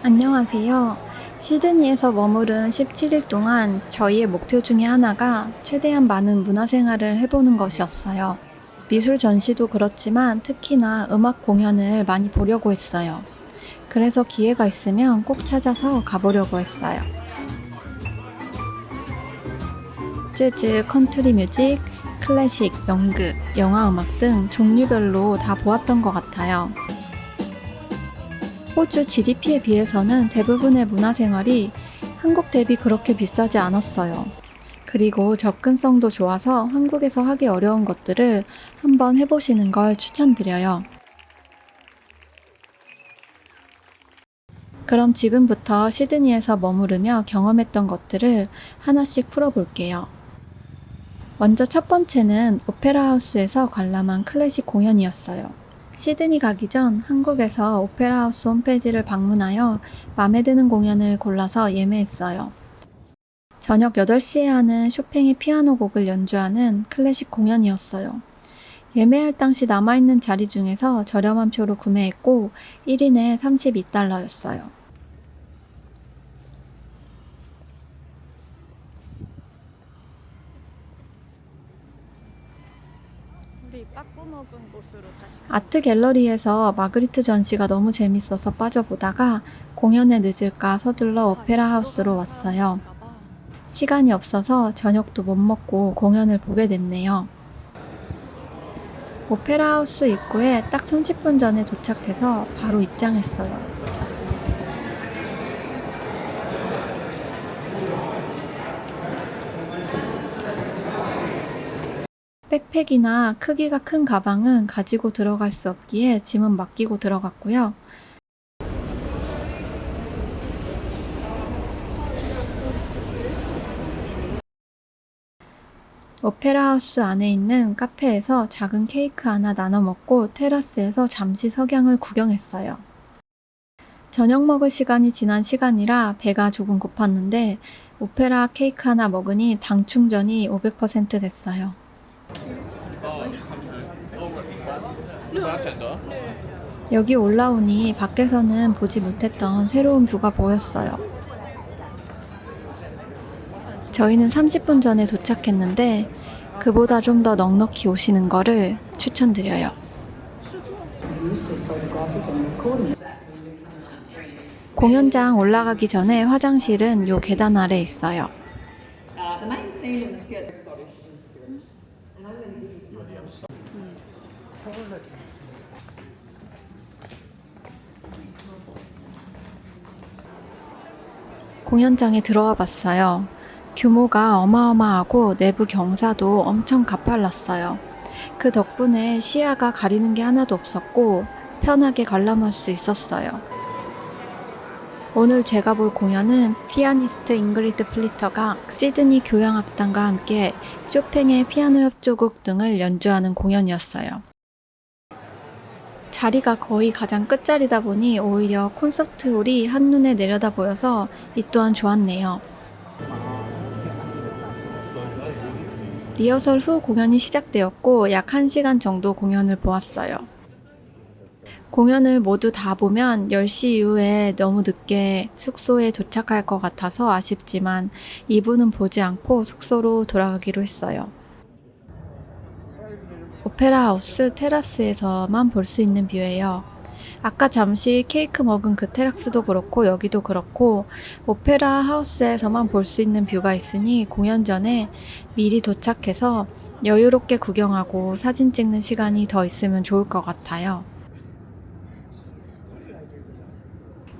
안녕하세요. 시드니에서 머무른 17일 동안 저희의 목표 중에 하나가 최대한 많은 문화생활을 해보는 것이었어요. 미술 전시도 그렇지만 특히나 음악 공연을 많이 보려고 했어요. 그래서 기회가 있으면 꼭 찾아서 가보려고 했어요. 재즈, 컨트리 뮤직, 클래식, 연극, 영화 음악 등 종류별로 다 보았던 것 같아요. 호주 GDP에 비해서는 대부분의 문화생활이 한국 대비 그렇게 비싸지 않았어요. 그리고 접근성도 좋아서 한국에서 하기 어려운 것들을 한번 해보시는 걸 추천드려요. 그럼 지금부터 시드니에서 머무르며 경험했던 것들을 하나씩 풀어볼게요. 먼저 첫 번째는 오페라 하우스에서 관람한 클래식 공연이었어요. 시드니 가기 전 한국에서 오페라 하우스 홈페이지를 방문하여 마음에 드는 공연을 골라서 예매했어요. 저녁 8시에 하는 쇼팽의 피아노 곡을 연주하는 클래식 공연이었어요. 예매할 당시 남아있는 자리 중에서 저렴한 표로 구매했고 1인에 32달러였어요. 아트 갤러리에서 마그리트 전시가 너무 재밌어서 빠져보다가 공연에 늦을까 서둘러 오페라 하우스로 왔어요. 시간이 없어서 저녁도 못 먹고 공연을 보게 됐네요. 오페라 하우스 입구에 딱 30분 전에 도착해서 바로 입장했어요. 백팩이나 크기가 큰 가방은 가지고 들어갈 수 없기에 짐은 맡기고 들어갔고요. 오페라 하우스 안에 있는 카페에서 작은 케이크 하나 나눠 먹고 테라스에서 잠시 석양을 구경했어요. 저녁 먹을 시간이 지난 시간이라 배가 조금 고팠는데 오페라 케이크 하나 먹으니 당 충전이 500% 됐어요. 여기 올라오니 밖에서는 보지 못했던 새로운 뷰가 보였어요. 저희는 30분 전에 도착했는데 그보다 좀 더 넉넉히 오시는 거를 추천드려요. 공연장 올라가기 전에 화장실은 요 계단 아래 있어요. 공연장에 들어와 봤어요. 규모가 어마어마하고 내부 경사도 엄청 가팔랐어요. 그 덕분에 시야가 가리는 게 하나도 없었고 편하게 관람할 수 있었어요. 오늘 제가 볼 공연은 피아니스트 잉그리드 플리터가 시드니 교향악단과 함께 쇼팽의 피아노 협주곡 등을 연주하는 공연이었어요. 자리가 거의 가장 끝자리다 보니 오히려 콘서트홀이 한눈에 내려다 보여서 이 또한 좋았네요. 리허설 후 공연이 시작되었고 약 1시간 정도 공연을 보았어요. 공연을 모두 다 보면 10시 이후에 너무 늦게 숙소에 도착할 것 같아서 아쉽지만 2부는 보지 않고 숙소로 돌아가기로 했어요. 오페라 하우스 테라스에서만 볼 수 있는 뷰예요. 아까 잠시 케이크 먹은 그 테라스도 그렇고 여기도 그렇고 오페라 하우스에서만 볼 수 있는 뷰가 있으니 공연 전에 미리 도착해서 여유롭게 구경하고 사진 찍는 시간이 더 있으면 좋을 것 같아요.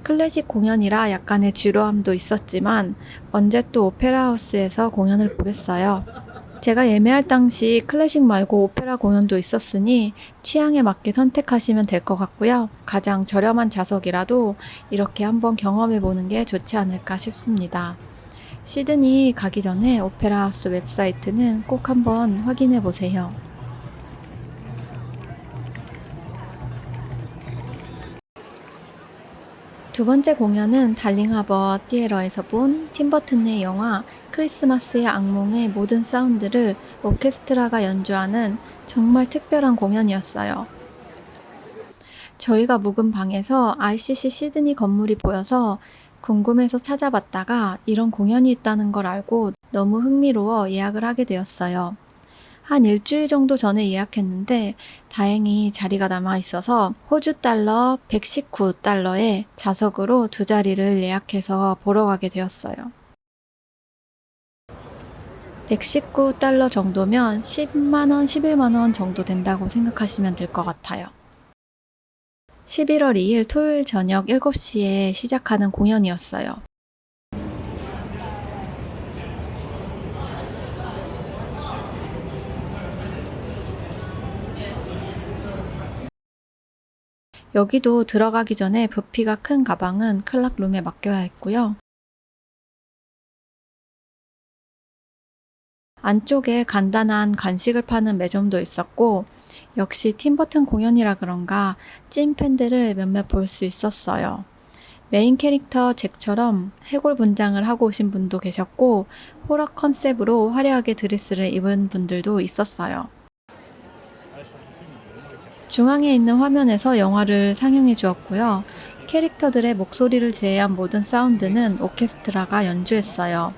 클래식 공연이라 약간의 지루함도 있었지만 언제 또 오페라 하우스에서 공연을 보겠어요. 제가 예매할 당시 클래식 말고 오페라 공연도 있었으니 취향에 맞게 선택하시면 될 것 같고요. 가장 저렴한 좌석이라도 이렇게 한번 경험해 보는 게 좋지 않을까 싶습니다. 시드니 가기 전에 오페라 하우스 웹사이트는 꼭 한번 확인해 보세요. 두 번째 공연은 달링 하버 티에러에서 본 팀버튼의 영화 크리스마스의 악몽의 모든 사운드를 오케스트라가 연주하는 정말 특별한 공연이었어요. 저희가 묵은 방에서 ICC 시드니 건물이 보여서 궁금해서 찾아봤다가 이런 공연이 있다는 걸 알고 너무 흥미로워 예약을 하게 되었어요. 한 일주일 정도 전에 예약했는데 다행히 자리가 남아 있어서 호주 달러 119달러에 좌석으로 두 자리를 예약해서 보러 가게 되었어요. 119달러 정도면 10만원, 11만원 정도 된다고 생각하시면 될 것 같아요. 11월 2일 토요일 저녁 7시에 시작하는 공연이었어요. 여기도 들어가기 전에 부피가 큰 가방은 클락룸에 맡겨야 했고요. 안쪽에 간단한 간식을 파는 매점도 있었고 역시 팀버튼 공연이라 그런가 찐 팬들을 몇몇 볼 수 있었어요. 메인 캐릭터 잭처럼 해골 분장을 하고 오신 분도 계셨고 호러 컨셉으로 화려하게 드레스를 입은 분들도 있었어요. 중앙에 있는 화면에서 영화를 상영해 주었고요. 캐릭터들의 목소리를 제외한 모든 사운드는 오케스트라가 연주했어요.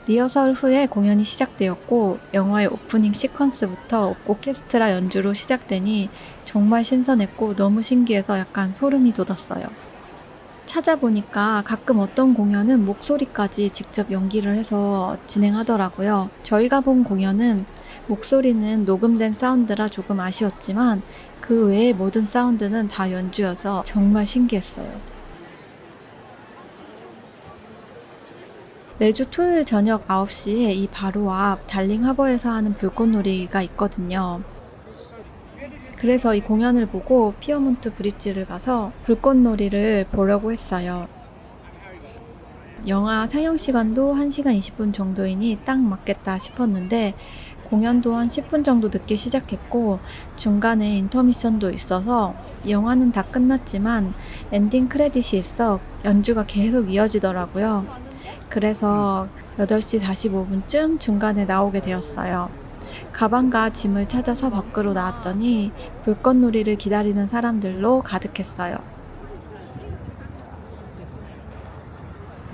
리허설 후에 공연이 시작되었고 영화의 오프닝 시퀀스부터 오케스트라 연주로 시작되니 정말 신선했고 너무 신기해서 약간 소름이 돋았어요. 찾아보니까 가끔 어떤 공연은 목소리까지 직접 연기를 해서 진행하더라고요. 저희가 본 공연은 목소리는 녹음된 사운드라 조금 아쉬웠지만 그 외의 모든 사운드는 다 연주여서 정말 신기했어요. 매주 토요일 저녁 9시에 이 바로 앞 달링 하버에서 하는 불꽃놀이가 있거든요. 그래서 이 공연을 보고 피어몬트 브릿지를 가서 불꽃놀이를 보려고 했어요. 영화 상영 시간도 1시간 20분 정도이니 딱 맞겠다 싶었는데 공연도 한 10분 정도 늦게 시작했고 중간에 인터미션도 있어서 영화는 다 끝났지만 엔딩 크레딧이 있어 연주가 계속 이어지더라고요. 그래서 8시 45분쯤 중간에 나오게 되었어요. 가방과 짐을 찾아서 밖으로 나왔더니 불꽃놀이를 기다리는 사람들로 가득했어요.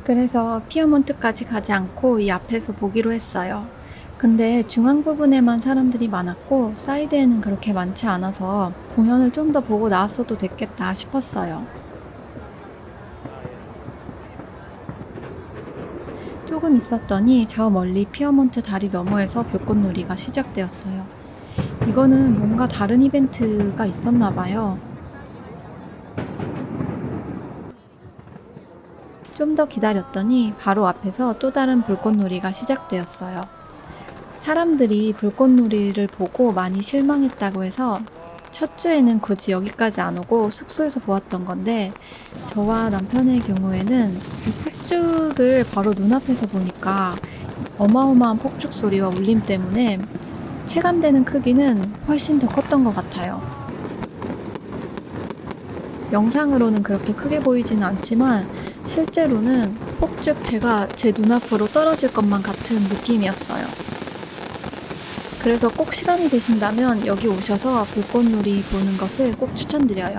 그래서 피어몬트까지 가지 않고 이 앞에서 보기로 했어요. 근데 중앙 부분에만 사람들이 많았고 사이드에는 그렇게 많지 않아서 공연을 좀 더 보고 나왔어도 됐겠다 싶었어요. 조금 있었더니 저 멀리 피어몬트 다리 너머에서 불꽃놀이가 시작되었어요. 이거는 뭔가 다른 이벤트가 있었나 봐요. 좀 더 기다렸더니 바로 앞에서 또 다른 불꽃놀이가 시작되었어요. 사람들이 불꽃놀이를 보고 많이 실망했다고 해서 첫 주에는 굳이 여기까지 안 오고 숙소에서 보았던 건데 저와 남편의 경우에는 이 폭죽을 바로 눈앞에서 보니까 어마어마한 폭죽 소리와 울림 때문에 체감되는 크기는 훨씬 더 컸던 것 같아요. 영상으로는 그렇게 크게 보이지는 않지만 실제로는 폭죽 제가 제 눈앞으로 떨어질 것만 같은 느낌이었어요. 그래서 꼭 시간이 되신다면 여기 오셔서 불꽃놀이 보는 것을 꼭 추천드려요.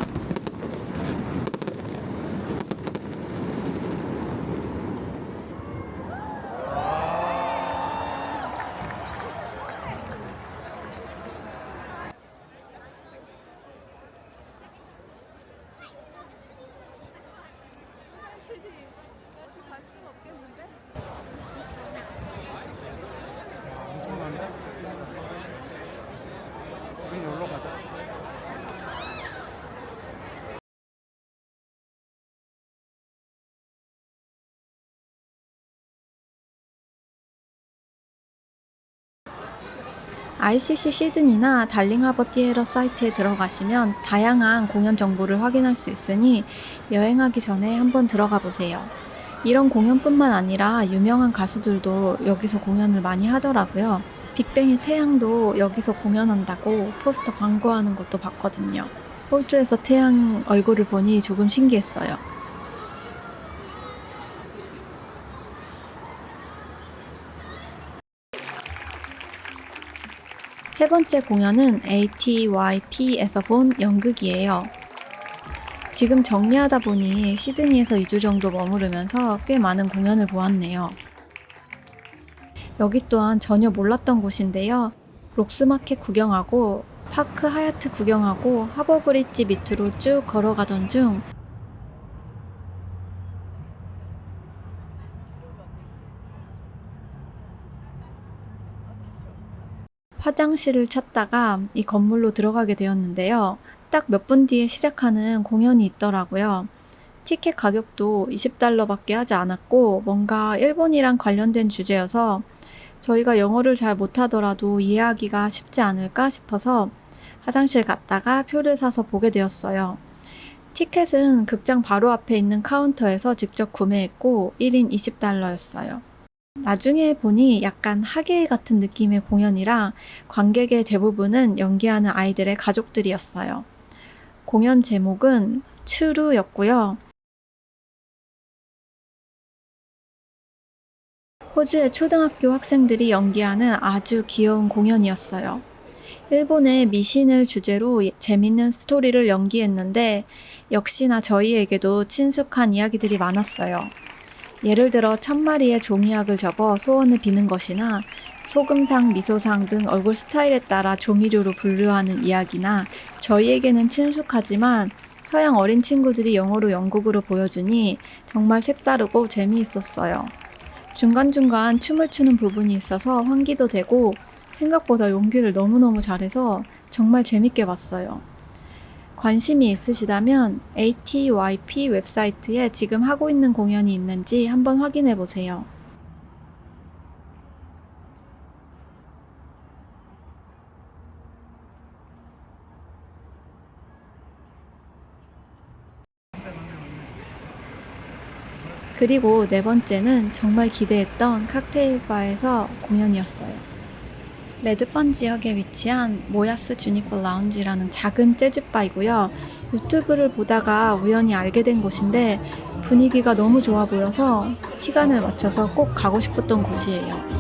우리 놀러 가자. ICC 시드니나 달링 하버 티에터 사이트에 들어가시면 다양한 공연 정보를 확인할 수 있으니 여행하기 전에 한번 들어가 보세요. 이런 공연뿐만 아니라 유명한 가수들도 여기서 공연을 많이 하더라고요. 빅뱅의 태양도 여기서 공연한다고 포스터 광고하는 것도 봤거든요. 호주에서 태양 얼굴을 보니 조금 신기했어요. 세 번째 공연은 ATYP에서 본 연극이에요. 지금 정리하다 보니 시드니에서 2주 정도 머무르면서 꽤 많은 공연을 보았네요. 여기 또한 전혀 몰랐던 곳인데요. 록스마켓 구경하고 파크 하얏트 구경하고 하버브리지 밑으로 쭉 걸어가던 중 화장실을 찾다가 이 건물로 들어가게 되었는데요. 딱 몇 분 뒤에 시작하는 공연이 있더라고요. 티켓 가격도 $20밖에 하지 않았고 뭔가 일본이랑 관련된 주제여서 저희가 영어를 잘 못하더라도 이해하기가 쉽지 않을까 싶어서 화장실 갔다가 표를 사서 보게 되었어요. 티켓은 극장 바로 앞에 있는 카운터에서 직접 구매했고 1인 $20였어요. 나중에 보니 약간 학예 같은 느낌의 공연이라 관객의 대부분은 연기하는 아이들의 가족들이었어요. 공연 제목은 추루였고요. 호주의 초등학교 학생들이 연기하는 아주 귀여운 공연이었어요. 일본의 미신을 주제로 재밌는 스토리를 연기했는데 역시나 저희에게도 친숙한 이야기들이 많았어요. 예를 들어 1000마리의 종이약을 접어 소원을 비는 것이나 소금상, 미소상 등 얼굴 스타일에 따라 조미료로 분류하는 이야기나 저희에게는 친숙하지만 서양 어린 친구들이 영어로 연극으로 보여주니 정말 색다르고 재미있었어요. 중간중간 춤을 추는 부분이 있어서 환기도 되고 생각보다 연기를 너무너무 잘해서 정말 재밌게 봤어요. 관심이 있으시다면 ATYP 웹사이트에 지금 하고 있는 공연이 있는지 한번 확인해 보세요. 그리고 네 번째는 정말 기대했던 칵테일 바에서 공연이었어요. 레드펀 지역에 위치한 모야스 주니퍼 라운지라는 작은 재즈바이고요. 유튜브를 보다가 우연히 알게 된 곳인데 분위기가 너무 좋아 보여서 시간을 맞춰서 꼭 가고 싶었던 곳이에요.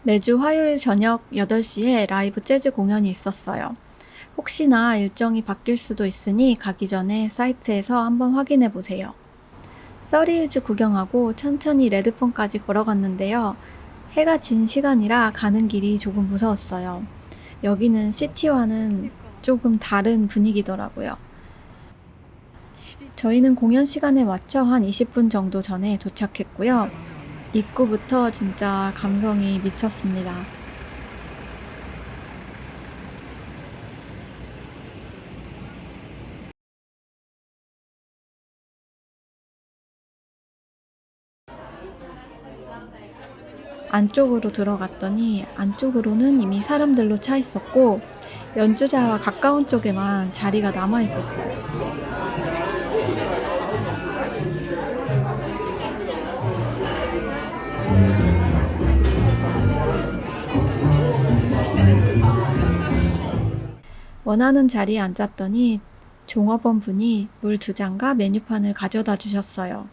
매주 화요일 저녁 8시에 라이브 재즈 공연이 있었어요. 혹시나 일정이 바뀔 수도 있으니 가기 전에 사이트에서 한번 확인해 보세요. 서리힐즈 구경하고 천천히 레드폰까지 걸어갔는데요. 해가 진 시간이라 가는 길이 조금 무서웠어요. 여기는 시티와는 조금 다른 분위기더라고요. 저희는 공연 시간에 맞춰 한 20분 정도 전에 도착했고요. 입구부터 진짜 감성이 미쳤습니다. 안쪽으로 들어갔더니 안쪽으로는 이미 사람들로 차 있었고 연주자와 가까운 쪽에만 자리가 남아 있었어요. 원하는 자리에 앉았더니 종업원 분이 물 2잔과 메뉴판을 가져다 주셨어요.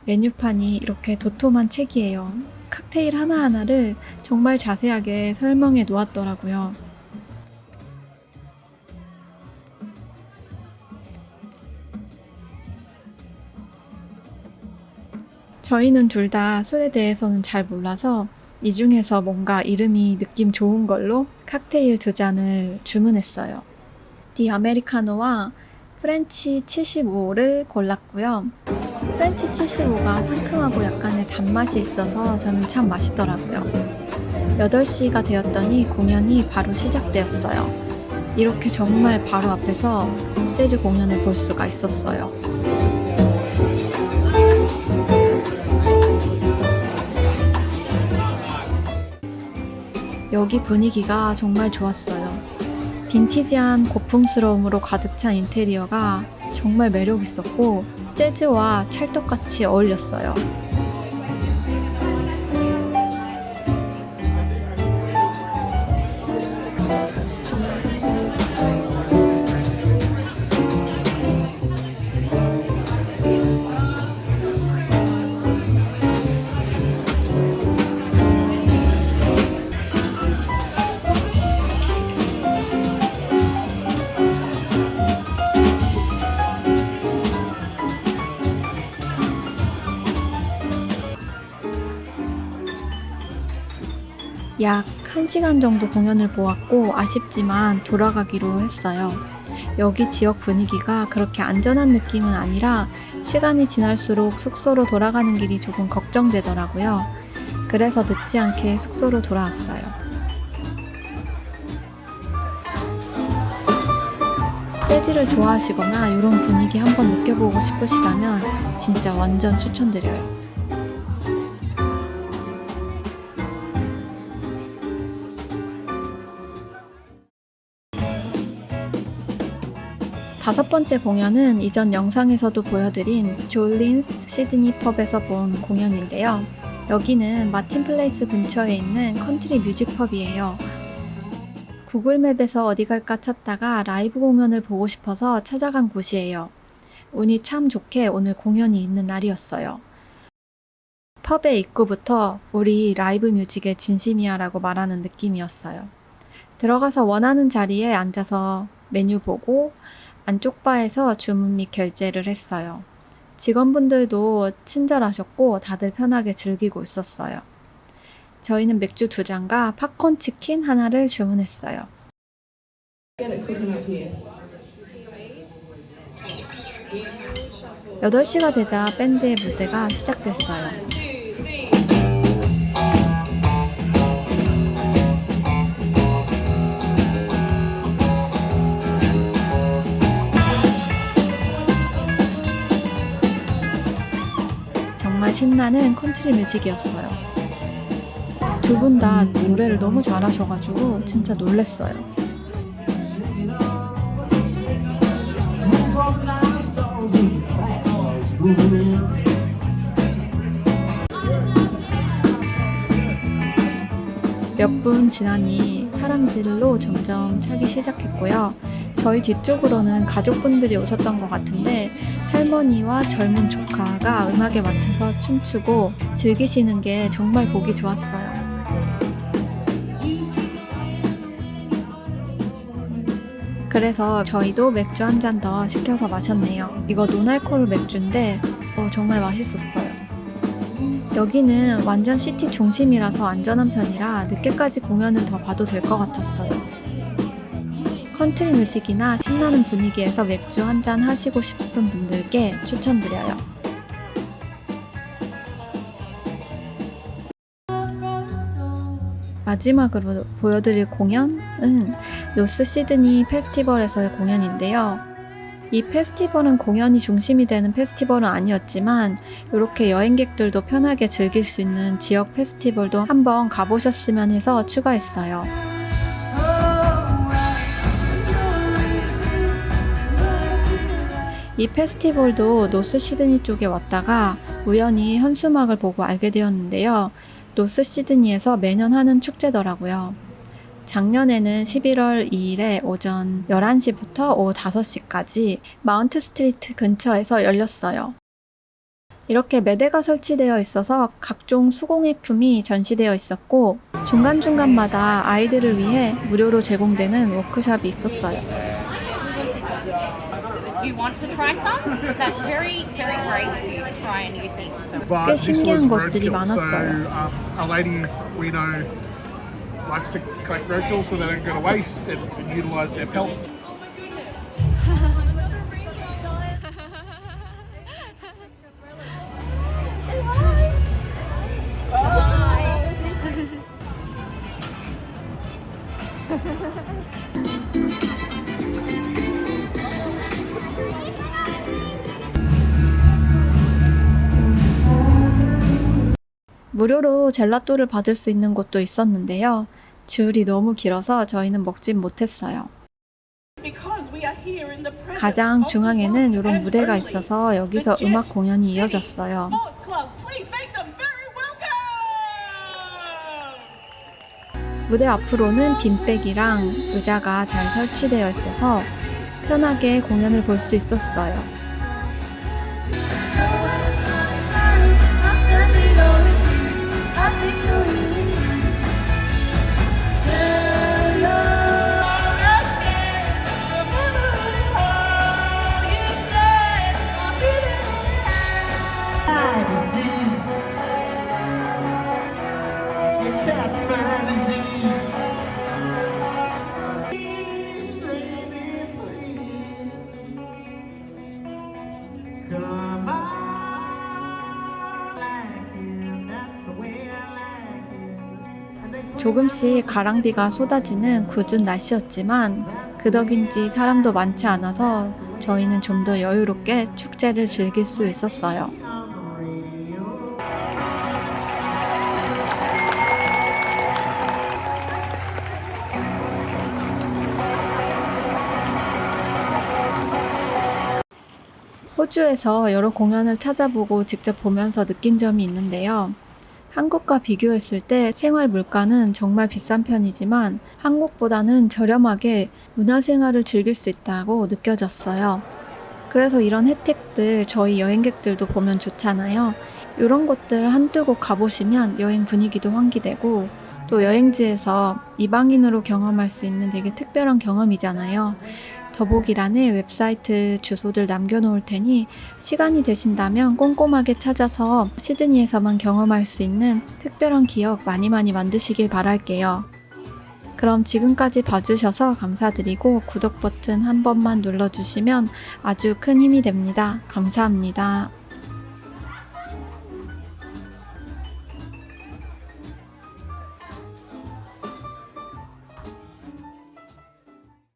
메뉴판이 이렇게 도톰한 책이에요. 칵테일 하나하나를 정말 자세하게 설명해 놓았더라고요. 저희는 둘 다 술에 대해서는 잘 몰라서 이 중에서 뭔가 이름이 느낌 좋은 걸로 칵테일 2잔을 주문했어요. 디 아메리카노와 프렌치 75를 골랐고요. 프렌치 75가 상큼하고 약간의 단맛이 있어서 저는 참 맛있더라고요. 8시가 되었더니 공연이 바로 시작되었어요. 이렇게 정말 바로 앞에서 재즈 공연을 볼 수가 있었어요. 여기 분위기가 정말 좋았어요. 빈티지한 고풍스러움으로 가득 찬 인테리어가 정말 매력 있었고 재즈와 찰떡같이 어울렸어요. 약 1시간 정도 공연을 보았고 아쉽지만 돌아가기로 했어요. 여기 지역 분위기가 그렇게 안전한 느낌은 아니라 시간이 지날수록 숙소로 돌아가는 길이 조금 걱정되더라고요. 그래서 늦지 않게 숙소로 돌아왔어요. 재즈를 좋아하시거나 이런 분위기 한번 느껴보고 싶으시다면 진짜 완전 추천드려요. 5번째 공연은 이전 영상에서도 보여드린 졸린스 시드니 펍에서 본 공연인데요. 여기는 마틴 플레이스 근처에 있는 컨트리 뮤직 펍이에요. 구글 맵에서 어디 갈까 찾다가 라이브 공연을 보고 싶어서 찾아간 곳이에요. 운이 참 좋게 오늘 공연이 있는 날이었어요. 펍의 입구부터 우리 라이브 뮤직의 진심이야 라고 말하는 느낌이었어요. 들어가서 원하는 자리에 앉아서 메뉴 보고 안쪽 바에서 주문 및 결제를 했어요. 직원분들도 친절하셨고 다들 편하게 즐기고 있었어요. 저희는 맥주 2잔과 팝콘 치킨 하나를 주문했어요. 8시가 되자 밴드의 무대가 시작됐어요. 정말 신나는 컨트리 뮤직이었어요. 두 분 다 노래를 너무 잘하셔가지고 진짜 놀랬어요. 몇 분 지나니 사람들로 점점 차기 시작했고요. 저희 뒤쪽으로는 가족분들이 오셨던 것 같은데 할머니와 젊은 조카가 음악에 맞춰서 춤추고 즐기시는 게 정말 보기 좋았어요. 그래서 저희도 맥주 한 잔 더 시켜서 마셨네요. 이거 노알코올 맥주인데 정말 맛있었어요. 여기는 완전 시티 중심이라서 안전한 편이라 늦게까지 공연을 더 봐도 될 것 같았어요. 컨트리 뮤직이나 신나는 분위기에서 맥주 한 잔 하시고 싶은 분들께 추천드려요. 마지막으로 보여드릴 공연은 노스 시드니 페스티벌에서의 공연인데요. 이 페스티벌은 공연이 중심이 되는 페스티벌은 아니었지만 이렇게 여행객들도 편하게 즐길 수 있는 지역 페스티벌도 한번 가보셨으면 해서 추가했어요. 이 페스티벌도 노스 시드니 쪽에 왔다가 우연히 현수막을 보고 알게 되었는데요. 노스 시드니에서 매년 하는 축제더라고요. 작년에는 11월 2일에 오전 11시부터 오후 5시까지 마운트 스트리트 근처에서 열렸어요. 이렇게 매대가 설치되어 있어서 각종 수공예품이 전시되어 있었고 중간중간마다 아이들을 위해 무료로 제공되는 워크숍이 있었어요. 꽤 신기한 것들이 많았어요. Likes to collect roadkill so they don't go to waste and utilise their pelts. 무료로 젤라또를 받을 수 있는 곳도 있었는데요. 줄이 너무 길어서 저희는 먹진 못했어요. 가장 중앙에는 이런 무대가 있어서 여기서 음악 공연이 이어졌어요. 무대 앞으로는 빈백이랑 의자가 잘 설치되어 있어서 편하게 공연을 볼 수 있었어요. 조금씩 가랑비가 쏟아지는 궂은 날씨였지만 그 덕인지 사람도 많지 않아서 저희는 좀 더 여유롭게 축제를 즐길 수 있었어요. 호주에서 여러 공연을 찾아보고 직접 보면서 느낀 점이 있는데요. 한국과 비교했을 때 생활 물가는 정말 비싼 편이지만 한국보다는 저렴하게 문화생활을 즐길 수 있다고 느껴졌어요. 그래서 이런 혜택들 저희 여행객들도 보면 좋잖아요. 이런 곳들 한두 곳 가보시면 여행 분위기도 환기되고 또 여행지에서 이방인으로 경험할 수 있는 되게 특별한 경험이잖아요. 더보기란에 웹사이트 주소들 남겨놓을 테니 시간이 되신다면 꼼꼼하게 찾아서 시드니에서만 경험할 수 있는 특별한 기억 많이 만드시길 바랄게요. 그럼 지금까지 봐주셔서 감사드리고 구독 버튼 한 번만 눌러주시면 아주 큰 힘이 됩니다. 감사합니다.